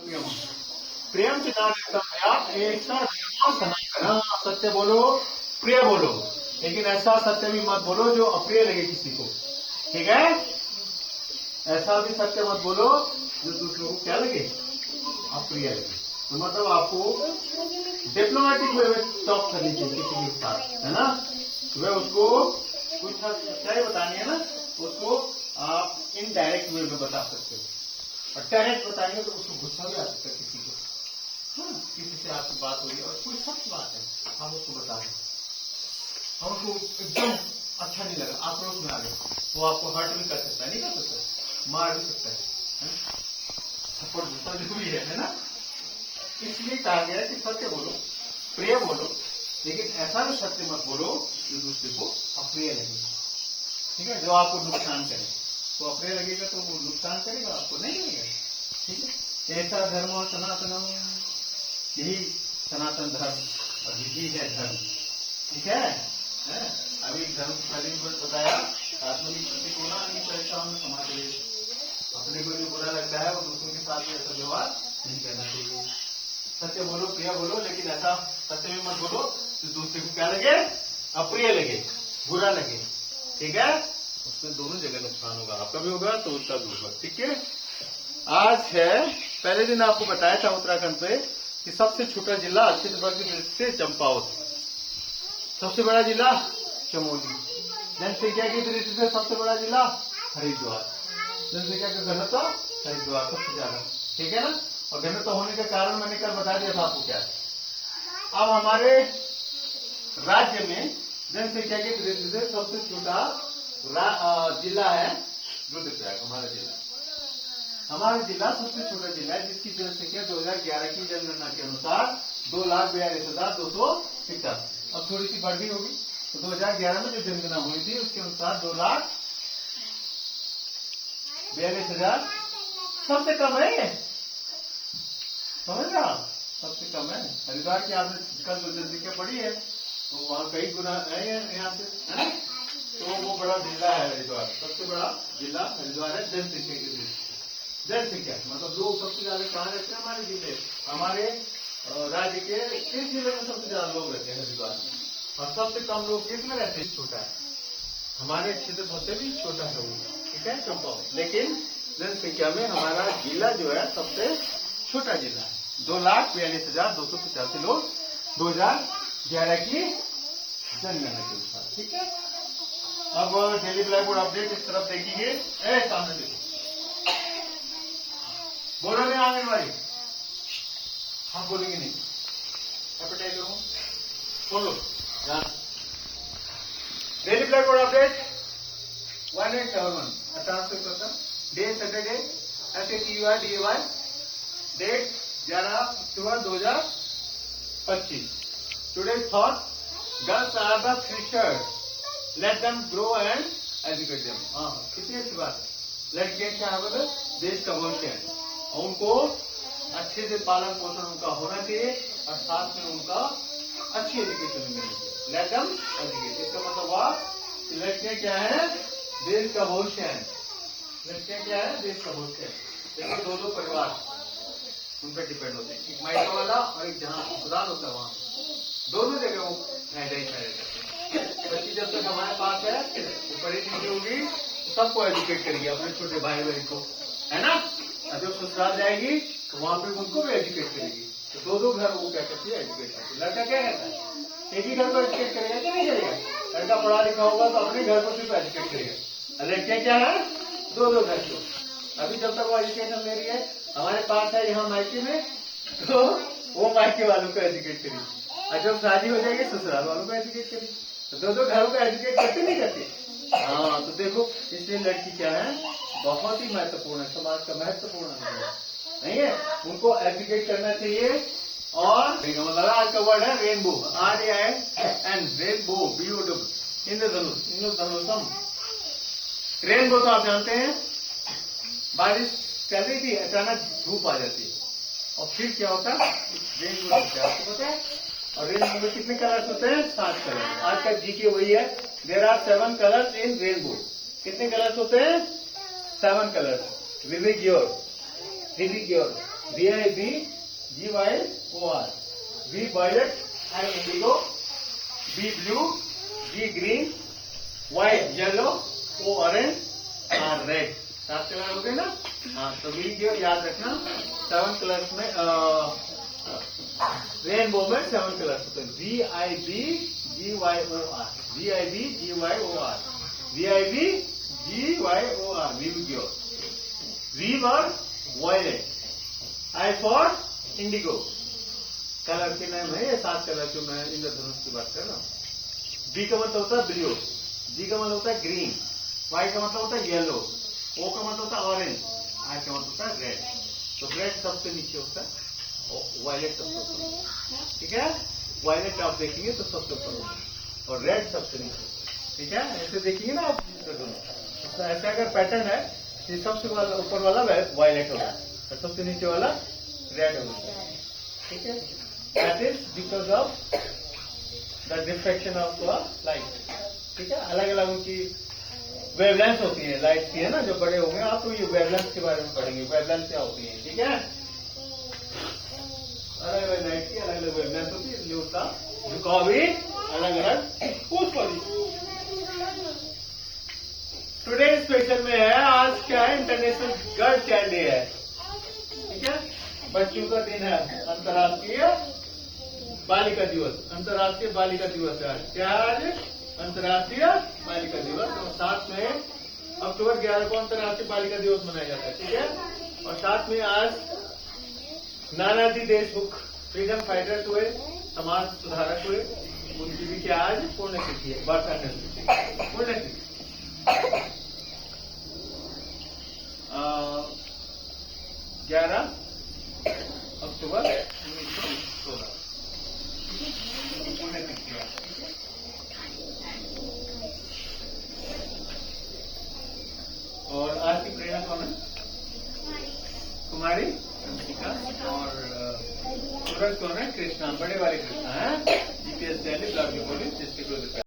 प्रियम प्रियम ऐसा सनातन, सत्य बोलो, प्रिय बोलो, लेकिन ऐसा सत्य भी मत बोलो जो अप्रिय लगे किसी को। ठीक है, ऐसा भी सत्य मत बोलो जो दूसरों को क्या लगे, अप्रिय लगे। तो मतलब आपको डिप्लोमेटिक वे में टॉक करनी चाहिए किसी के साथ, है ना। वह उसको कुछ सच्चाई बतानी है ना, उसको आप इनडायरेक्ट वे में बता सकते हो, और डायरेक्ट बताएंगे तो उसको गुस्सा भी आ सकता है किसी को। हाँ, किसी से आपकी बात हो रही है और कोई सच बात है, आप उसको बता दें और उसको एकदम अच्छा नहीं लगा, आक्रोश में आ गए, वो आपको हर्ट भी कर सकता है, नहीं कर सकता, मार भी सकता है, थप्पड़ दूसरा जरूरी है ना। इसलिए कहा गया कि सत्य बोलो, प्रिय बोलो, लेकिन ऐसा भी सत्य मत बोलो जो दूसरे को अप्रिय लगे। ठीक है, जो आपको नुकसान करे, तो अप्रिय लगेगा तो वो नुकसान करेगा, आपको नहीं लगेगा। ठीक है, ऐसा धर्म सनातन, यही सनातन धर्म और यही है धर्म। ठीक है, अभी धर्म पहले भी बताया, आत्मनिष्ठ को ना नहीं परेशान समाज में, अपने को जो बुरा लगता है वो दूसरों के साथ ऐसा व्यवहार नहीं करना चाहिए। सत्य बोलो, प्रिय बोलो, लेकिन ऐसा सत्य भी मत बोलो तो दूसरे को क्या लगे, अप्रिय लगे, बुरा लगे। ठीक है, उसमें दोनों जगह नुकसान होगा, आपका भी होगा तो उसका भी होगा। ठीक है, आज है, पहले दिन आपको बताया था उत्तराखंड पे कि सबसे छोटा जिला क्षेत्रफल की दृष्टि से चंपावत, सबसे बड़ा जिला चमोली, जनसंख्या की दृष्टि से सबसे बड़ा जिला हरिद्वार, जनसंख्या का घनत्व हरिद्वार सबसे ज्यादा। ठीक है ना, और घनत्व होने का कारण मैंने कल बता दिया था आपको क्या है। अब हमारे राज्य में जनसंख्या की दृष्टि से सबसे छोटा जिला है रुद्रप्रयाग। हमारा जिला सबसे छोटा जिला है, जिसकी जनसंख्या 2011 की जनगणना के अनुसार 2,42,250। अब थोड़ी सी बढ़ गई होगी, तो 2011 में जो जनगणना हुई थी उसके अनुसार 2,42,000 सबसे कम है ये, समझ रहे आप, सबसे कम है। हरिद्वार की आपने कल जो जनसंख्या पड़ी है तो वहाँ कई गुना है यहाँ से, है ना, तो वो बड़ा जिला है हरिद्वार, सबसे बड़ा जिला हरिद्वार है जनसंख्या की दृष्टि से। जनसंख्या मतलब लोग सबसे ज्यादा कहाँ रहते हैं, हमारे जिले, हमारे राज्य के किस जिले में सबसे ज्यादा लोग रहते हैं, हरिद्वार में, और सबसे कम लोग किसमें रहते हैं, छोटा है, हमारे क्षेत्रफल से भी छोटा है वो। ठीक है, चंपावत, लेकिन जनसंख्या में हमारा जिला जो है सबसे छोटा जिला है, 2,42,285 लोग 2011 की जनगणना के अनुसार। ठीक है, अब डेली ब्लैक बोर्ड अपडेट इस तरफ देखिए, सामने देखिए, बोलो नहीं आंगनबाड़ी, हम बोलेंगे नहीं, एपेटाइज करो, बोलो daily black board update 1871 1871, day Saturday, SATURDAY, date 11 October 2025। Today's thought, girls are the future, let them grow and educate them. कितनी अच्छी बात है, लड़कियां क्या है, देश का भविष्य है, और उनको अच्छे से पालन पोषण उनका होना चाहिए, और साथ में उनका अच्छी एजुकेशन मिलनी चाहिए। लेट देम एजुकेट, इसका मतलब हुआ कि लड़कियां क्या है, देश का भविष्य है, लड़कियां क्या है, देश का भविष्य है। देखिए दो परिवार उन पर डिपेंड होते हैं, एक मायका वाला और एक जहाँ अस्पताल होता है वहाँ, दोनों जगह वो रहते हैं। बच्ची जब तक हमारे पास है वो पढ़ी लिखी होगी तो सबको एजुकेट करेगी, अपने छोटे भाई बहन को, है ना, और जब ससुराल जाएगी तो वहाँ पे उनको भी एजुकेट करेगी। तो दो घर वो क्या करती है, एजुकेट करती है। लड़का क्या कहता है, एक ही घर को एजुकेट करेगा कि नहीं करेगा, लड़का पढ़ा लिखा होगा तो अपने घर को सिर्फ एजुकेट करेगा, लड़कियां क्या है, दो घर को। अभी जब तक वो एजुकेशन ले रही है, हमारे पास है यहाँ मायके में, तो वो मायके वालों को एजुकेट करेगी, और जब शादी हो जाएगी ससुराल वालों को एजुकेट करेगी, तो दो घरों को एजुकेट करते नहीं करते। हाँ, तो देखो इसलिए लड़की क्या है, बहुत ही महत्वपूर्ण है, समाज का महत्वपूर्ण नहीं है, उनको एजुकेट करना चाहिए। और मतलब आज का वर्ड है रेनबो, RAIN, रेनबो, BOW, इंद्रधनुषम। रेनबो तो आप जानते हैं, बारिश चल रही थी, अचानक धूप आ जाती है, और फिर क्या होता है, रेनबो आपको पता है। और रेनबो में कितने कलर्स होते हैं, 7 कलर। आज का जीके वही है, there are 7 colours in rainbow. कितने कलर्स होते हैं, 7 कलर्स। विविक योर VIBGYOR. V violet and indigo, B blue, G green, Y yellow, O orange और रेड. 7 कलर हो गए ना. हाँ, तो V याद रखना. 7 कलर्स में रेनबो में 7 कलर्स होते हैं. VIBGYOR. VIBGYOR. VIBGYOR. Vibgyor. V for violet. I for indigo. Colour के नाम है ये 7 कलर जो मैं इंद्रधनुष की बात कर रहा हूँ. B का मतलब होता है ब्लू, G का मतलब होता है ग्रीन, Y का मतलब होता है येलो, O का मतलब होता है ऑरेंज, I का मतलब होता है रेड. तो रेड सबसे नीचे होता है और वायलेट सबसे ऊपर. ठीक है, वायलेट आप देखेंगे तो सबसे ऊपर होगा और रेड सबसे नीचे. ठीक है, ऐसे देखेंगे ना आप. तो ऐसा अगर पैटर्न है, ये सबसे ऊपर वाला वायलेट होगा और सबसे नीचे वाला रेड होगा. ठीक है, that is because of the diffraction of light. ठीक है, अलग अलग उनकी वेवलेंथ होती है लाइट की, है ना. जो बड़े होंगे आप तो ये वेवलेंथ के बारे में पढ़ेंगे. वेवलेंथ क्या होती है. ठीक है, अलग अलग लाइट की अलग अलग वेवलेंथ होती है, इसलिए उसका झुकाव भी अलग अलग उस पर. टुडे स्पेशल में है, आज क्या है, इंटरनेशनल गर्ल चाइल्ड डे है. ठीक है, बच्चों का दिन है, अंतर्राष्ट्रीय बालिका दिवस. अंतर्राष्ट्रीय बालिका दिवस है आज. क्या आज? अंतर्राष्ट्रीय बालिका दिवस. और साथ में अक्टूबर 11 को अंतर्राष्ट्रीय बालिका दिवस मनाया जाता है. ठीक है, और साथ में आज नानाजी देशमुख फ्रीडम फाइटर्स हुए, समाज सुधारक हुए, उनकी भी क्या आज पुण्यतिथि है. बर्थ एनिवर्सरी, पुण्यतिथि. 11 अक्टूबर 1916 पुण्यतिथि है. और आज की प्रेरणा कौन है? कुमारी अंशिका. और सूरज कौन है? कृष्णा, बड़े वाले कृष्णा है. जीपीएस दिल्ली ब्लॉक की पुलिस, जिसके